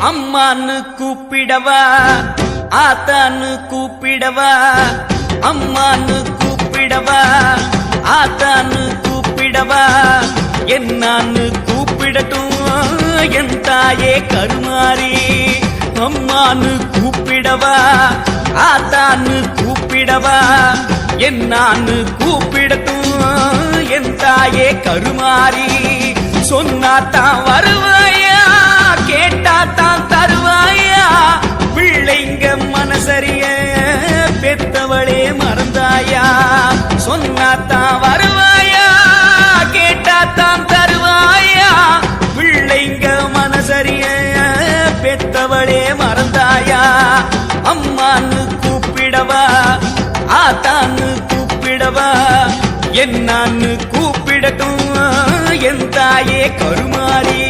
அம்மான்னு கூப்பிடவா ஆத்தான்னு கூப்பிடவா அம்மான்னு கூப்பிடவா ஆத்தான்னு கூப்பிடவா என்னான்னு கூப்பிடட்டும் என் தாயே கருமாரி அம்மான்னு கூப்பிடவா ஆத்தான்னு கூப்பிடவா என்னான்னு கூப்பிடட்டும் என் தாயே கருமாரி சொன்னாத்தான் வருவாயா கேட்டாத்தான் தருவாயா பிள்ளைங்க மனசரிய பெத்தவளே மறந்தாயா சொன்னாத்தான் வருவாயா கேட்டாத்தான் தருவாயா பிள்ளைங்க மனசரிய பெத்தவளே மறந்தாயா அம்மான்னு கூப்பிடவா ஆத்தான்னு கூப்பிடவா என்னான்னு கூப்பிடட்டும் என் தாயே கருமாரி